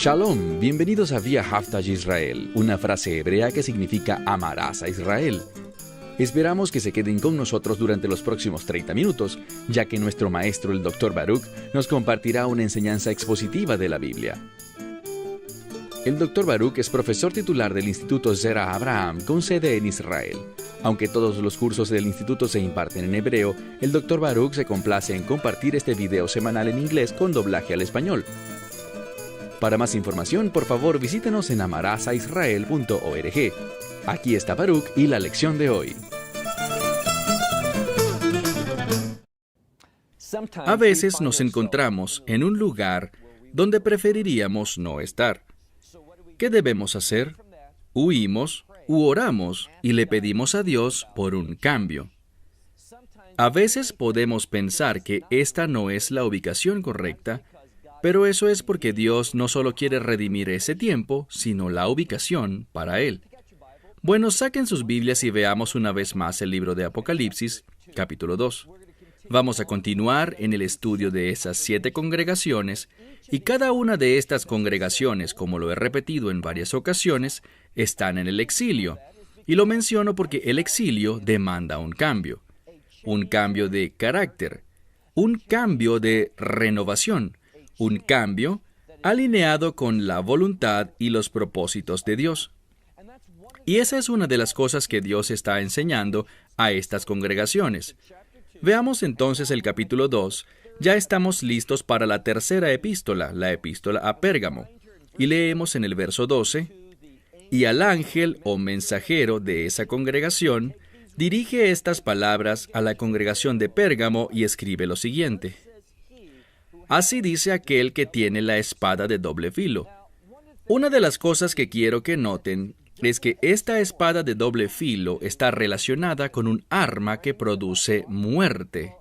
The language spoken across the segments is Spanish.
Shalom, bienvenidos a Via Haftaj Israel, una frase hebrea que significa amarás a Israel. Esperamos que se queden con nosotros durante los próximos 30 minutos, ya que nuestro maestro, el Dr. Baruch, nos compartirá una enseñanza expositiva de la Biblia. El Dr. Baruch es profesor titular del Instituto Zera Abraham, con sede en Israel. Aunque todos los cursos del instituto se imparten en hebreo, el Dr. Baruch se complace en compartir este video semanal en inglés con doblaje al español. Para más información, por favor, visítenos en amarasaisrael.org. Aquí está Baruch y la lección de hoy. A veces nos encontramos en un lugar donde preferiríamos no estar. ¿Qué debemos hacer? Huimos u oramos y le pedimos a Dios por un cambio. A veces podemos pensar que esta no es la ubicación correcta, pero eso es porque Dios no solo quiere redimir ese tiempo, sino la ubicación para Él. Bueno, saquen sus Biblias y veamos una vez más el libro de Apocalipsis, capítulo 2. Vamos a continuar en el estudio de esas 7 congregaciones, y cada una de estas congregaciones, como lo he repetido en varias ocasiones, están en el exilio. Y lo menciono porque el exilio demanda un cambio de carácter, un cambio de renovación, un cambio alineado con la voluntad y los propósitos de Dios. Y esa es una de las cosas que Dios está enseñando a estas congregaciones. Veamos entonces el capítulo 2. Ya estamos listos para la tercera epístola, la epístola a Pérgamo. Y leemos en el verso 12, «Y al ángel o mensajero de esa congregación, dirige estas palabras a la congregación de Pérgamo y escribe lo siguiente. Así dice aquel que tiene la espada de doble filo». Una de las cosas que quiero que noten es que esta espada de doble filo está relacionada con un arma que produce muerte.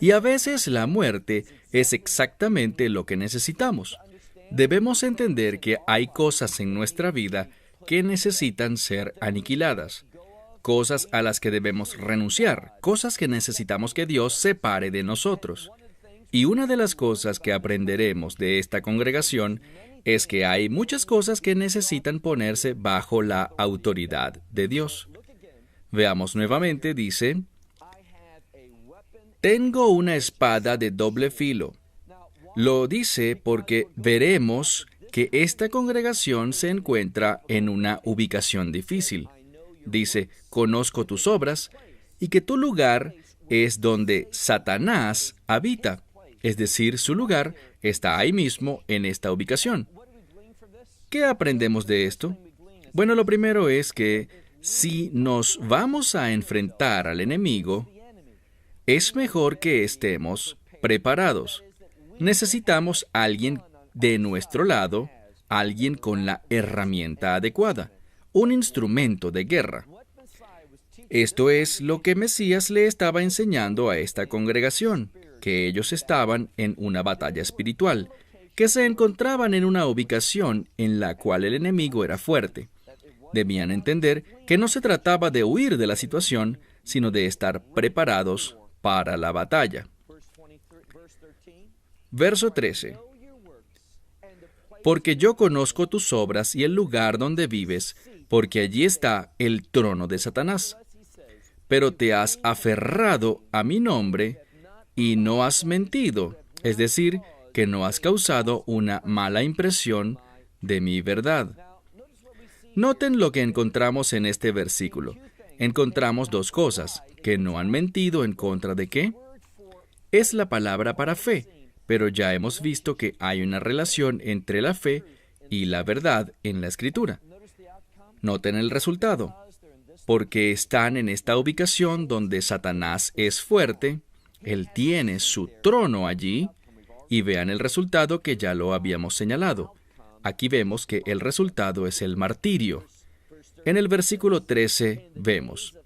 Y a veces la muerte es exactamente lo que necesitamos. Debemos entender que hay cosas en nuestra vida que necesitan ser aniquiladas, cosas a las que debemos renunciar, cosas que necesitamos que Dios separe de nosotros. Y una de las cosas que aprenderemos de esta congregación es que hay muchas cosas que necesitan ponerse bajo la autoridad de Dios. Veamos nuevamente, dice, «Tengo una espada de doble filo». Lo dice porque veremos que esta congregación se encuentra en una ubicación difícil. Dice, «Conozco tus obras y que tu lugar es donde Satanás habita». Es decir, su lugar está ahí mismo, en esta ubicación. ¿Qué aprendemos de esto? Bueno, lo primero es que si nos vamos a enfrentar al enemigo, es mejor que estemos preparados. Necesitamos a alguien de nuestro lado, alguien con la herramienta adecuada, un instrumento de guerra. Esto es lo que Mesías le estaba enseñando a esta congregación, que ellos estaban en una batalla espiritual, que se encontraban en una ubicación en la cual el enemigo era fuerte. Debían entender que no se trataba de huir de la situación, sino de estar preparados para la batalla. Verso 13. «Porque yo conozco tus obras y el lugar donde vives, porque allí está el trono de Satanás. Pero te has aferrado a mi nombre y no has mentido», es decir, que no has causado una mala impresión de mi verdad. Noten lo que encontramos en este versículo. Encontramos 2 cosas, que no han mentido en contra de qué. Es la palabra para fe, pero ya hemos visto que hay una relación entre la fe y la verdad en la Escritura. Noten el resultado. Porque están en esta ubicación donde Satanás es fuerte, él tiene su trono allí, y vean el resultado que ya lo habíamos señalado. Aquí vemos que el resultado es el martirio. En el versículo 13 vemos,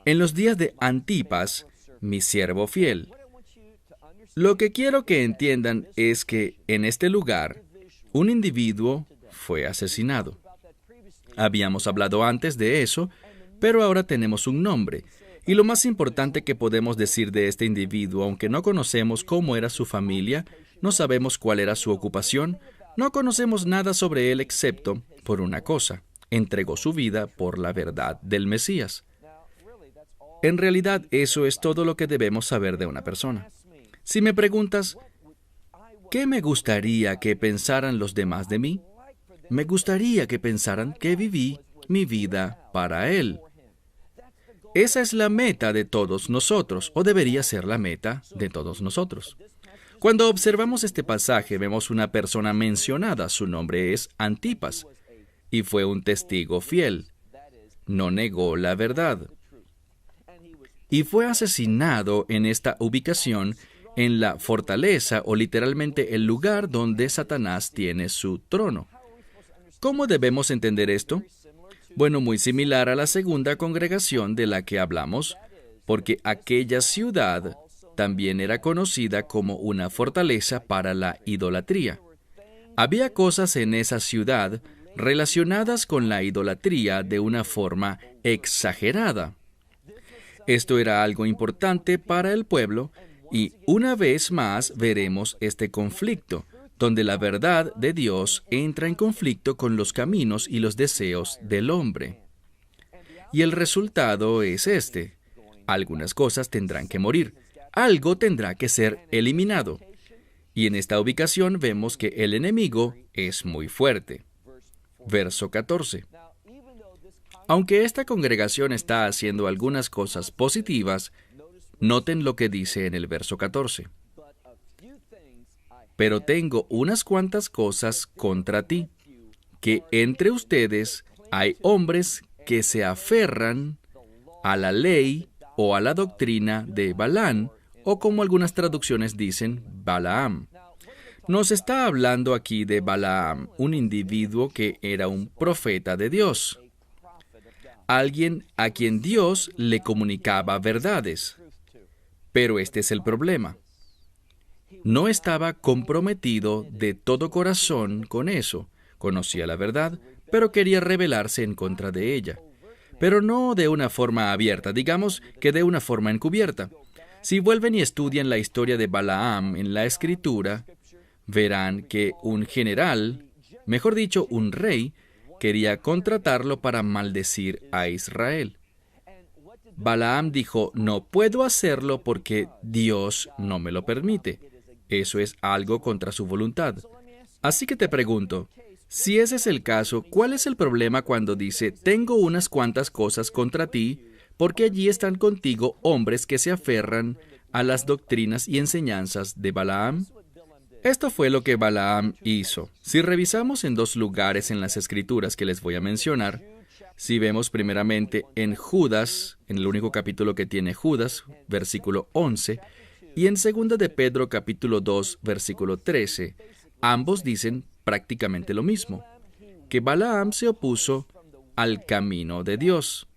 «En los días de Antipas, mi siervo fiel». Lo que quiero que entiendan es que en este lugar, un individuo fue asesinado. Habíamos hablado antes de eso, pero ahora tenemos un nombre. Y lo más importante que podemos decir de este individuo, aunque no conocemos cómo era su familia, no sabemos cuál era su ocupación, No conocemos nada sobre él excepto por una cosa: entregó su vida por la verdad del Mesías. En realidad, eso es todo lo que debemos saber de una persona. Si me preguntas, ¿qué me gustaría que pensaran los demás de mí? Me gustaría que pensaran que viví mi vida para Él. Esa es la meta de todos nosotros, o debería ser la meta de todos nosotros. Cuando observamos este pasaje, vemos una persona mencionada. Su nombre es Antipas, y fue un testigo fiel. No negó la verdad. Y fue asesinado en esta ubicación, en la fortaleza, o literalmente el lugar donde Satanás tiene su trono. ¿Cómo debemos entender esto? Bueno, muy similar a la segunda congregación de la que hablamos, porque aquella ciudad también era conocida como una fortaleza para la idolatría. Había cosas en esa ciudad relacionadas con la idolatría de una forma exagerada. Esto era algo importante para el pueblo, y una vez más veremos este conflicto, donde la verdad de Dios entra en conflicto con los caminos y los deseos del hombre. Y el resultado es este: algunas cosas tendrán que morir, algo tendrá que ser eliminado. Y en esta ubicación vemos que el enemigo es muy fuerte. Verso 14. Aunque esta congregación está haciendo algunas cosas positivas, noten lo que dice en el verso 14. Pero tengo unas cuantas cosas contra ti, que entre ustedes hay hombres que se aferran a la ley o a la doctrina de Balaam, o como algunas traducciones dicen, Balaam. Nos está hablando aquí de Balaam, un individuo que era un profeta de Dios, alguien a quien Dios le comunicaba verdades. Pero este es el problema. No estaba comprometido de todo corazón con eso. Conocía la verdad, pero quería rebelarse en contra de ella. Pero no de una forma abierta, digamos que de una forma encubierta. Si vuelven y estudian la historia de Balaam en la Escritura, verán que un general, mejor dicho, un rey, quería contratarlo para maldecir a Israel. Balaam dijo: no puedo hacerlo porque Dios no me lo permite. Eso es algo contra su voluntad. Así que te pregunto, si ese es el caso, ¿cuál es el problema cuando dice: tengo unas cuantas cosas contra ti, porque allí están contigo hombres que se aferran a las doctrinas y enseñanzas de Balaam? Esto fue lo que Balaam hizo. Si revisamos en dos lugares en las Escrituras que les voy a mencionar, si vemos primeramente en Judas, en el único capítulo que tiene Judas, versículo 11, y en 2 de Pedro, capítulo 2, versículo 13, ambos dicen prácticamente lo mismo, que Balaam se opuso al camino de Dios.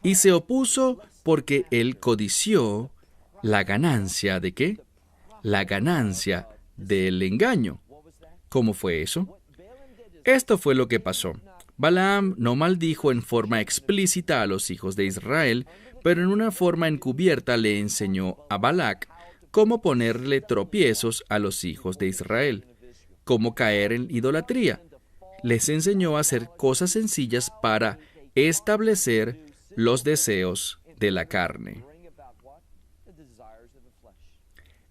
Y se opuso porque él codició la ganancia ¿de qué? La ganancia del engaño. ¿Cómo fue eso? Esto fue lo que pasó. Balaam no maldijo en forma explícita a los hijos de Israel, pero en una forma encubierta le enseñó a Balac cómo ponerle tropiezos a los hijos de Israel, cómo caer en idolatría. Les enseñó a hacer cosas sencillas para establecer los deseos de la carne.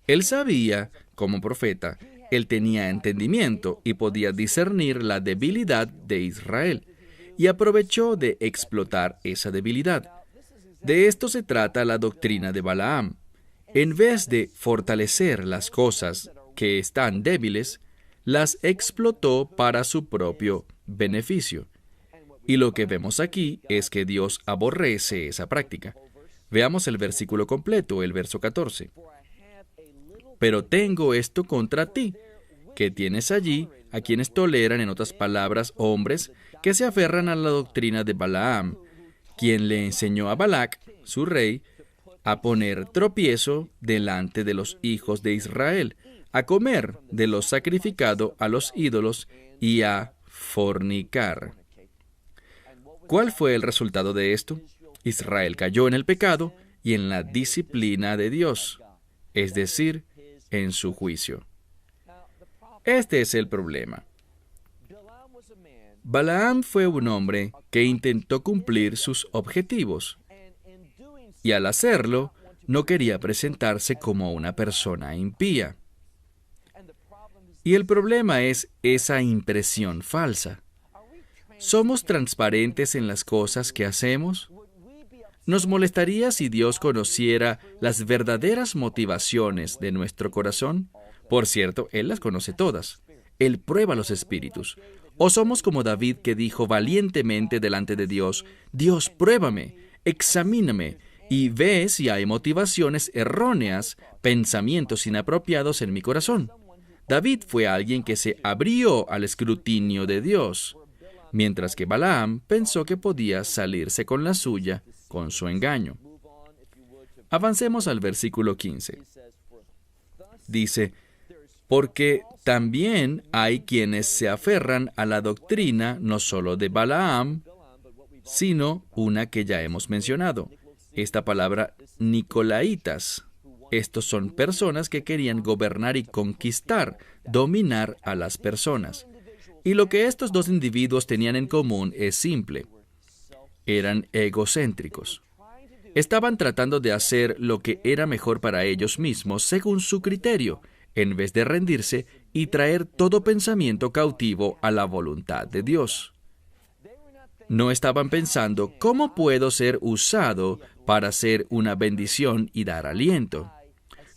Él sabía, como profeta, él tenía entendimiento y podía discernir la debilidad de Israel, y aprovechó de explotar esa debilidad. De esto se trata la doctrina de Balaam. En vez de fortalecer las cosas que están débiles, las explotó para su propio beneficio. Y lo que vemos aquí es que Dios aborrece esa práctica. Veamos el versículo completo, el verso 14. Pero tengo esto contra ti, que tienes allí a quienes toleran, en otras palabras, hombres que se aferran a la doctrina de Balaam, quien le enseñó a Balac, su rey, a poner tropiezo delante de los hijos de Israel, a comer de lo sacrificado a los ídolos y a fornicar. ¿Cuál fue el resultado de esto? Israel cayó en el pecado y en la disciplina de Dios, es decir, en su juicio. Este es el problema. Balaam fue un hombre que intentó cumplir sus objetivos, y al hacerlo, no quería presentarse como una persona impía. Y el problema es esa impresión falsa. ¿Somos transparentes en las cosas que hacemos? ¿Nos molestaría si Dios conociera las verdaderas motivaciones de nuestro corazón? Por cierto, Él las conoce todas. Él prueba los espíritus. ¿O somos como David, que dijo valientemente delante de Dios: Dios, pruébame, examíname, y ve si hay motivaciones erróneas, pensamientos inapropiados en mi corazón? David fue alguien que se abrió al escrutinio de Dios, mientras que Balaam pensó que podía salirse con la suya con su engaño. Avancemos al versículo 15. Dice: porque también hay quienes se aferran a la doctrina no solo de Balaam, sino una que ya hemos mencionado, esta palabra nicolaitas. Estos son personas que querían gobernar y conquistar, dominar a las personas. Y lo que estos dos individuos tenían en común es simple: eran egocéntricos. Estaban tratando de hacer lo que era mejor para ellos mismos según su criterio, en vez de rendirse y traer todo pensamiento cautivo a la voluntad de Dios. No estaban pensando: ¿cómo puedo ser usado para ser una bendición y dar aliento?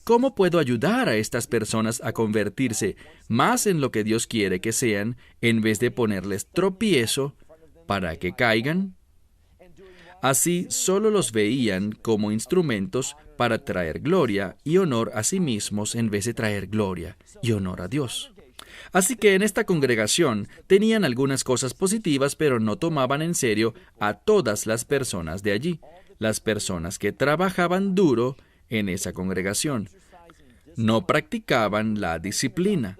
¿Cómo puedo ayudar a estas personas a convertirse más en lo que Dios quiere que sean, en vez de ponerles tropiezo para que caigan? Así, solo los veían como instrumentos para traer gloria y honor a sí mismos, en vez de traer gloria y honor a Dios. Así que en esta congregación tenían algunas cosas positivas, pero no tomaban en serio a todas las personas de allí, las personas que trabajaban duro en esa congregación. No practicaban la disciplina.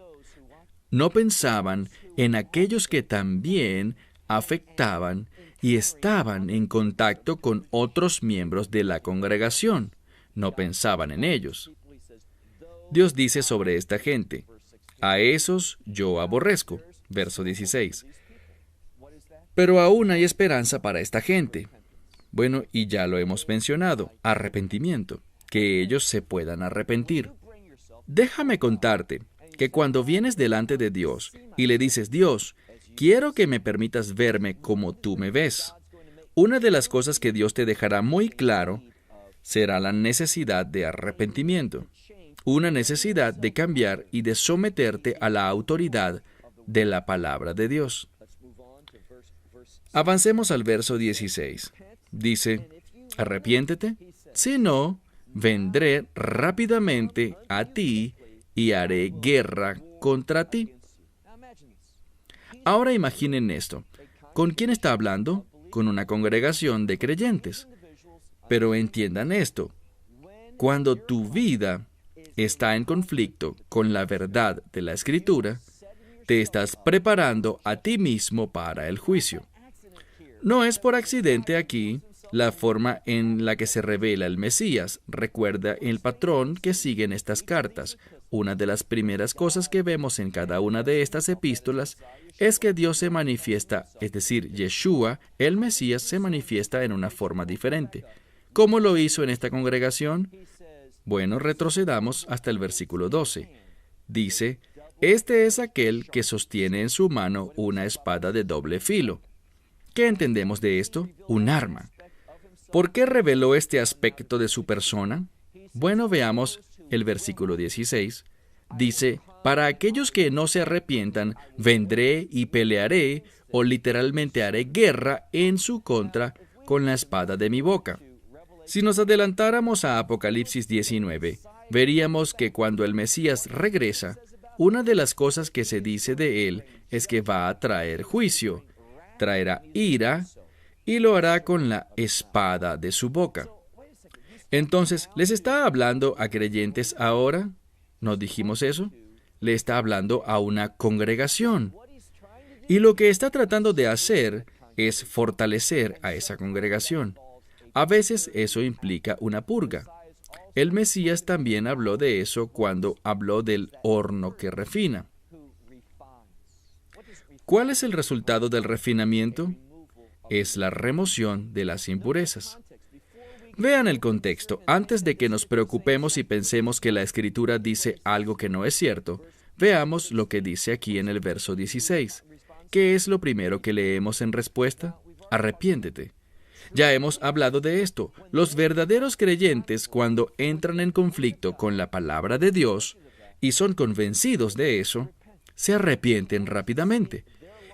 No pensaban en aquellos que también afectaban y estaban en contacto con otros miembros de la congregación. No pensaban en ellos. Dios dice sobre esta gente: a esos yo aborrezco. Verso 16. Pero aún hay esperanza para esta gente. Bueno, y ya lo hemos mencionado: arrepentimiento. Que ellos se puedan arrepentir. Déjame contarte que cuando vienes delante de Dios y le dices: Dios, quiero que me permitas verme como tú me ves, una de las cosas que Dios te dejará muy claro será la necesidad de arrepentimiento, una necesidad de cambiar y de someterte a la autoridad de la palabra de Dios. Avancemos al verso 16. Dice: arrepiéntete, si no, vendré rápidamente a ti y haré guerra contra ti. Ahora imaginen esto. ¿Con quién está hablando? Con una congregación de creyentes. Pero entiendan esto: cuando tu vida está en conflicto con la verdad de la Escritura, te estás preparando a ti mismo para el juicio. No es por accidente aquí la forma en la que se revela el Mesías. Recuerda el patrón que siguen estas cartas. Una de las primeras cosas que vemos en cada una de estas epístolas es que Dios se manifiesta, es decir, Yeshua, el Mesías, se manifiesta en una forma diferente. ¿Cómo lo hizo en esta congregación? Bueno, retrocedamos hasta el versículo 12. Dice: este es aquel que sostiene en su mano una espada de doble filo. ¿Qué entendemos de esto? Un arma. ¿Por qué reveló este aspecto de su persona? Bueno, veamos el versículo 16. Dice: para aquellos que no se arrepientan, vendré y pelearé, o literalmente haré guerra en su contra con la espada de mi boca. Si nos adelantáramos a Apocalipsis 19, veríamos que cuando el Mesías regresa, una de las cosas que se dice de él es que va a traer juicio, traerá ira, y lo hará con la espada de su boca. Entonces, ¿les está hablando a creyentes ahora? ¿No dijimos eso? Le está hablando a una congregación. Y lo que está tratando de hacer es fortalecer a esa congregación. A veces eso implica una purga. El Mesías también habló de eso cuando habló del horno que refina. ¿Cuál es el resultado del refinamiento? Es la remoción de las impurezas. Vean el contexto. Antes de que nos preocupemos y pensemos que la Escritura dice algo que no es cierto, veamos lo que dice aquí en el verso 16. ¿Qué es lo primero que leemos en respuesta? Arrepiéntete. Ya hemos hablado de esto. Los verdaderos creyentes, cuando entran en conflicto con la palabra de Dios y son convencidos de eso, se arrepienten rápidamente.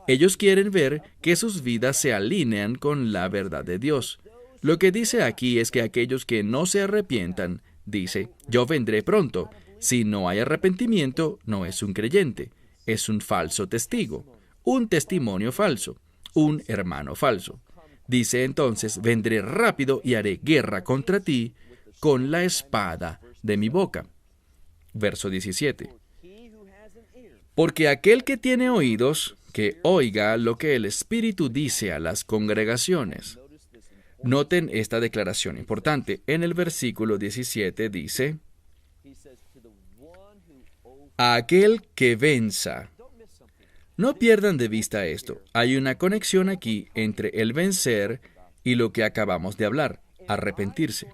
Ellos quieren ver que sus vidas se alinean con la verdad de Dios. Lo que dice aquí es que aquellos que no se arrepientan, dice, yo vendré pronto. Si no hay arrepentimiento, no es un creyente, es un falso testigo, un testimonio falso, un hermano falso. Dice entonces, vendré rápido y haré guerra contra ti con la espada de mi boca. Verso 17. Porque aquel que tiene oídos, que oiga lo que el Espíritu dice a las congregaciones. Noten esta declaración importante. En el versículo 17 dice, a aquel que venza. No pierdan de vista esto. Hay una conexión aquí entre el vencer y lo que acabamos de hablar, arrepentirse.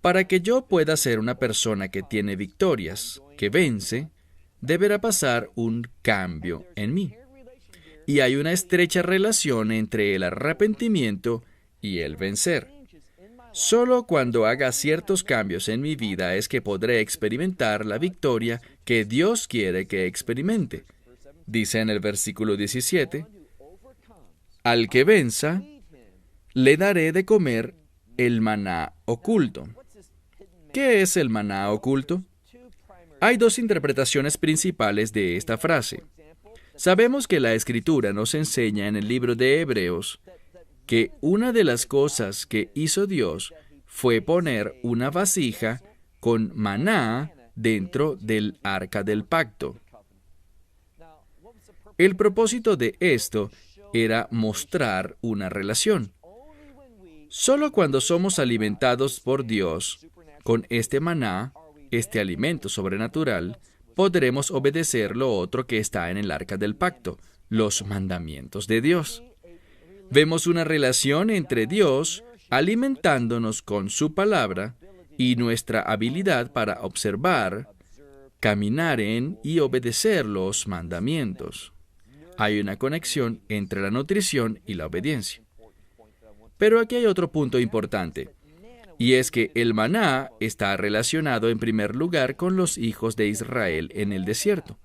Para que yo pueda ser una persona que tiene victorias, que vence, deberá pasar un cambio en mí. Y hay una estrecha relación entre el arrepentimiento y el vencer. Solo cuando haga ciertos cambios en mi vida es que podré experimentar la victoria que Dios quiere que experimente. Dice en el versículo 17, al que venza, le daré de comer el maná oculto. ¿Qué es el maná oculto? Hay dos interpretaciones principales de esta frase. Sabemos que la Escritura nos enseña en el libro de Hebreos que una de las cosas que hizo Dios fue poner una vasija con maná dentro del arca del pacto. El propósito de esto era mostrar una relación. Solo cuando somos alimentados por Dios con este maná, este alimento sobrenatural, podremos obedecer lo otro que está en el arca del pacto, los mandamientos de Dios. Vemos una relación entre Dios alimentándonos con su palabra y nuestra habilidad para observar, caminar en y obedecer los mandamientos. Hay una conexión entre la nutrición y la obediencia. Pero aquí hay otro punto importante, y es que el maná está relacionado en primer lugar con los hijos de Israel en el desierto.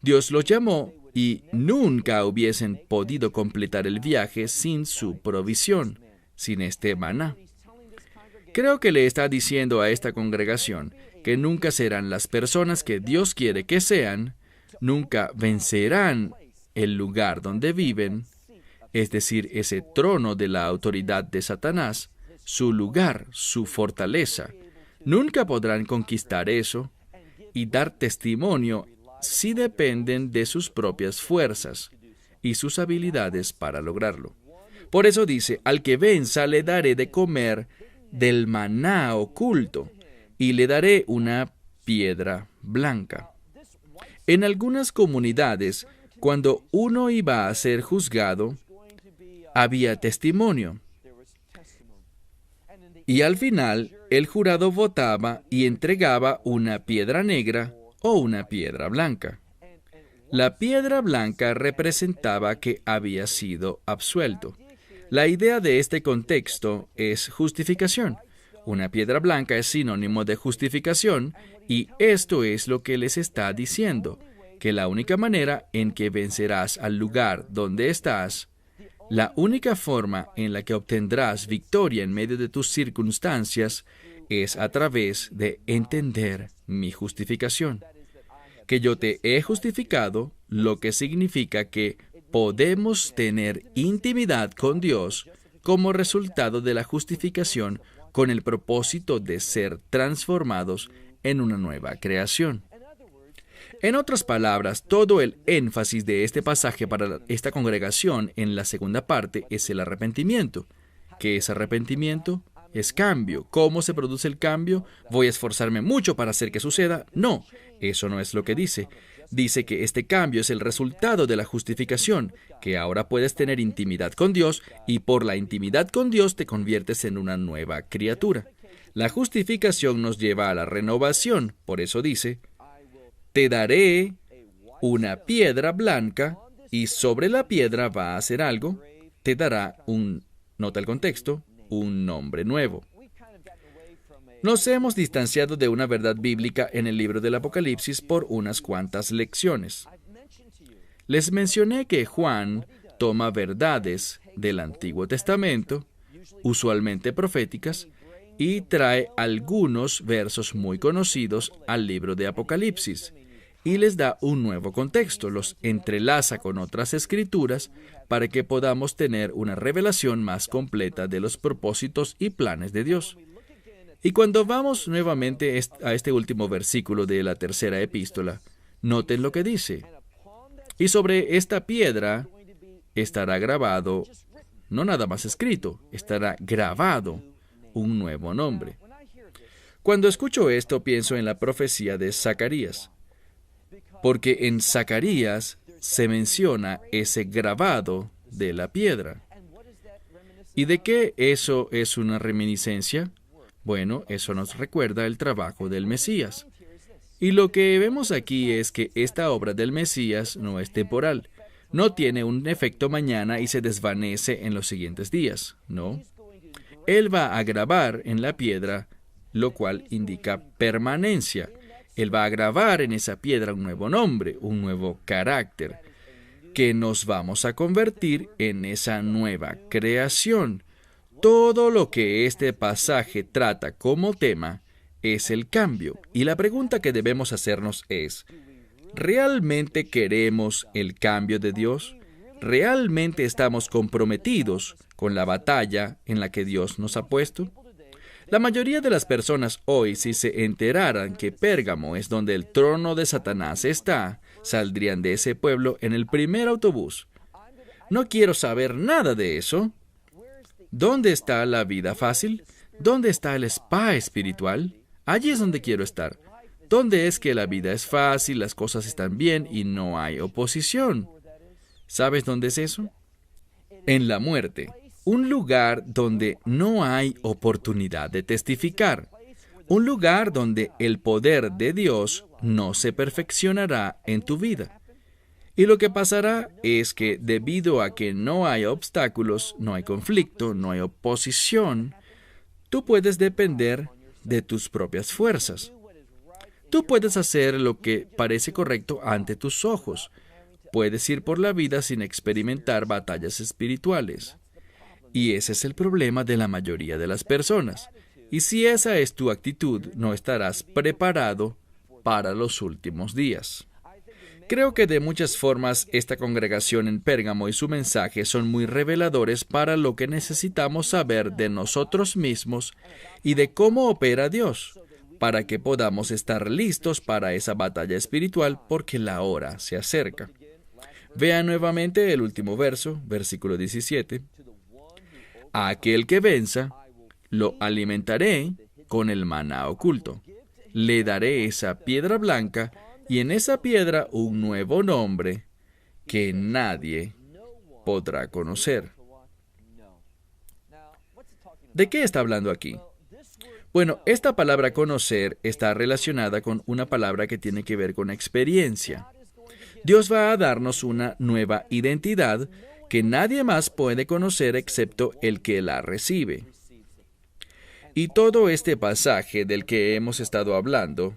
Dios los llamó y nunca hubiesen podido completar el viaje sin su provisión, sin este maná. Creo que le está diciendo a esta congregación que nunca serán las personas que Dios quiere que sean, nunca vencerán el lugar donde viven, es decir, ese trono de la autoridad de Satanás, su lugar, su fortaleza. Nunca podrán conquistar eso y dar testimonio si dependen de sus propias fuerzas y sus habilidades para lograrlo. Por eso dice, al que venza le daré de comer del maná oculto y le daré una piedra blanca. En algunas comunidades, cuando uno iba a ser juzgado, había testimonio. Y al final, el jurado votaba y entregaba una piedra negra o una piedra blanca. La piedra blanca representaba que había sido absuelto. La idea de este contexto es justificación. Una piedra blanca es sinónimo de justificación y esto es lo que les está diciendo, que la única manera en que vencerás al lugar donde estás, la única forma en la que obtendrás victoria en medio de tus circunstancias es a través de entender mi justificación. Que yo te he justificado, lo que significa que podemos tener intimidad con Dios como resultado de la justificación con el propósito de ser transformados en una nueva creación. En otras palabras, todo el énfasis de este pasaje para esta congregación en la segunda parte es el arrepentimiento. ¿Qué es arrepentimiento? Es cambio. ¿Cómo se produce el cambio? ¿Voy a esforzarme mucho para hacer que suceda? No, eso no es lo que dice. Dice que este cambio es el resultado de la justificación, que ahora puedes tener intimidad con Dios y por la intimidad con Dios te conviertes en una nueva criatura. La justificación nos lleva a la renovación, por eso dice, te daré una piedra blanca y sobre la piedra va a hacer algo, te dará nota el contexto, un nombre nuevo. Nos hemos distanciado de una verdad bíblica en el libro del Apocalipsis por unas cuantas lecciones. Les mencioné que Juan toma verdades del Antiguo Testamento, usualmente proféticas, y trae algunos versos muy conocidos al libro de Apocalipsis, y les da un nuevo contexto, los entrelaza con otras escrituras para que podamos tener una revelación más completa de los propósitos y planes de Dios. Y cuando vamos nuevamente a este último versículo de la tercera epístola, noten lo que dice. Y sobre esta piedra estará grabado, no nada más escrito, estará grabado un nuevo nombre. Cuando escucho esto, pienso en la profecía de Zacarías, porque en Zacarías se menciona ese grabado de la piedra. ¿Y de qué eso es una reminiscencia? Bueno, eso nos recuerda el trabajo del Mesías. Y lo que vemos aquí es que esta obra del Mesías no es temporal. No tiene un efecto mañana y se desvanece en los siguientes días, ¿no? Él va a grabar en la piedra, lo cual indica permanencia. Él va a grabar en esa piedra un nuevo nombre, un nuevo carácter, que nos vamos a convertir en esa nueva creación. Todo lo que este pasaje trata como tema es el cambio. Y la pregunta que debemos hacernos es, ¿realmente queremos el cambio de Dios? ¿Realmente estamos comprometidos con la batalla en la que Dios nos ha puesto? La mayoría de las personas hoy, si se enteraran que Pérgamo es donde el trono de Satanás está, saldrían de ese pueblo en el primer autobús. No quiero saber nada de eso. ¿Dónde está la vida fácil? ¿Dónde está el spa espiritual? Allí es donde quiero estar. ¿Dónde es que la vida es fácil, las cosas están bien y no hay oposición? ¿Sabes dónde es eso? En la muerte. Un lugar donde no hay oportunidad de testificar. Un lugar donde el poder de Dios no se perfeccionará en tu vida. Y lo que pasará es que debido a que no hay obstáculos, no hay conflicto, no hay oposición, tú puedes depender de tus propias fuerzas. Tú puedes hacer lo que parece correcto ante tus ojos. Puedes ir por la vida sin experimentar batallas espirituales. Y ese es el problema de la mayoría de las personas. Y si esa es tu actitud, no estarás preparado para los últimos días. Creo que de muchas formas esta congregación en Pérgamo y su mensaje son muy reveladores para lo que necesitamos saber de nosotros mismos y de cómo opera Dios, para que podamos estar listos para esa batalla espiritual porque la hora se acerca. Vean nuevamente el último verso, versículo 17. A aquel que venza, lo alimentaré con el maná oculto. Le daré esa piedra blanca y en esa piedra un nuevo nombre que nadie podrá conocer. ¿De qué está hablando aquí? Bueno, esta palabra conocer está relacionada con una palabra que tiene que ver con experiencia. Dios va a darnos una nueva identidad que nadie más puede conocer excepto el que la recibe. Y todo este pasaje del que hemos estado hablando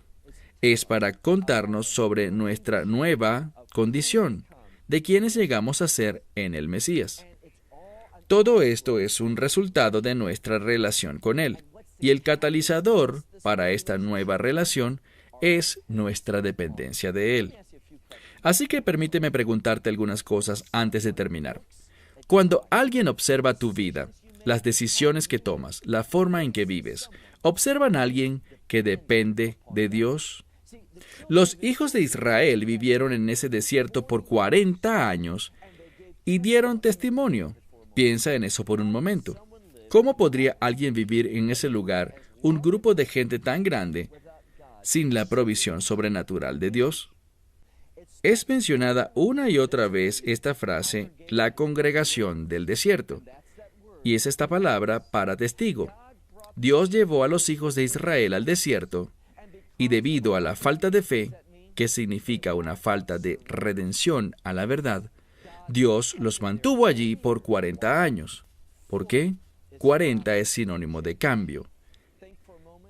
es para contarnos sobre nuestra nueva condición, de quienes llegamos a ser en el Mesías. Todo esto es un resultado de nuestra relación con Él, y el catalizador para esta nueva relación es nuestra dependencia de Él. Así que permíteme preguntarte algunas cosas antes de terminar. Cuando alguien observa tu vida, las decisiones que tomas, la forma en que vives, ¿observan a alguien que depende de Dios? Los hijos de Israel vivieron en ese desierto por 40 años y dieron testimonio. Piensa en eso por un momento. ¿Cómo podría alguien vivir en ese lugar, un grupo de gente tan grande, sin la provisión sobrenatural de Dios? Es mencionada una y otra vez esta frase, la congregación del desierto. Y es esta palabra para testigo. Dios llevó a los hijos de Israel al desierto, y debido a la falta de fe, que significa una falta de redención a la verdad, Dios los mantuvo allí por 40 años. ¿Por qué? 40 es sinónimo de cambio.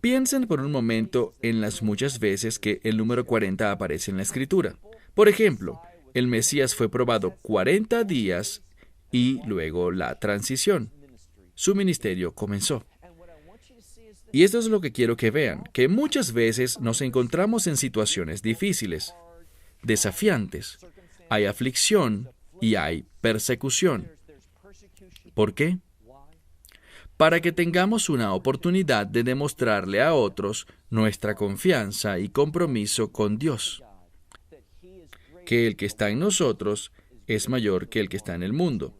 Piensen por un momento en las muchas veces que el número 40 aparece en la Escritura. Por ejemplo, el Mesías fue probado 40 días y luego la transición. Su ministerio comenzó. Y esto es lo que quiero que vean, que muchas veces nos encontramos en situaciones difíciles, desafiantes. Hay aflicción y hay persecución. ¿Por qué? Para que tengamos una oportunidad de demostrarle a otros nuestra confianza y compromiso con Dios, que el que está en nosotros es mayor que el que está en el mundo,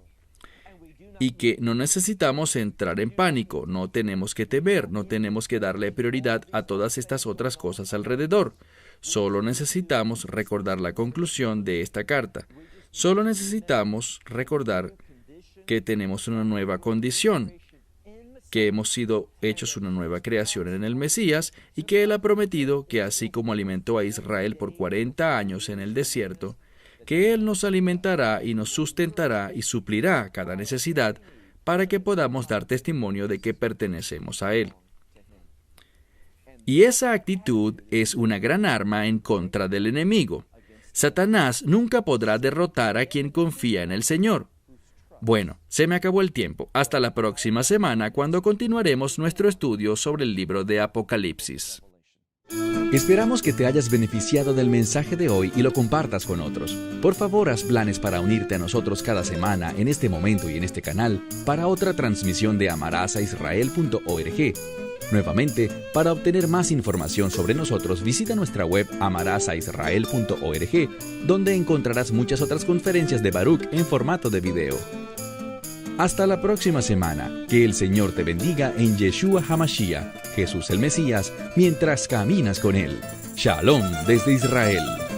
y que no necesitamos entrar en pánico, no tenemos que temer, no tenemos que darle prioridad a todas estas otras cosas alrededor. Solo necesitamos recordar la conclusión de esta carta. Solo necesitamos recordar que tenemos una nueva condición, que hemos sido hechos una nueva creación en el Mesías y que Él ha prometido que así como alimentó a Israel por 40 años en el desierto, que Él nos alimentará y nos sustentará y suplirá cada necesidad para que podamos dar testimonio de que pertenecemos a Él. Y esa actitud es una gran arma en contra del enemigo. Satanás nunca podrá derrotar a quien confía en el Señor. Bueno, se me acabó el tiempo. Hasta la próxima semana cuando continuaremos nuestro estudio sobre el libro de Apocalipsis. Esperamos que te hayas beneficiado del mensaje de hoy y lo compartas con otros. Por favor, haz planes para unirte a nosotros cada semana en este momento y en este canal para otra transmisión de amarazaisrael.org. Nuevamente, para obtener más información sobre nosotros, visita nuestra web amarazaisrael.org, donde encontrarás muchas otras conferencias de Baruch en formato de video. Hasta la próxima semana. Que el Señor te bendiga en Yeshua HaMashiach, Jesús el Mesías, mientras caminas con Él. Shalom desde Israel.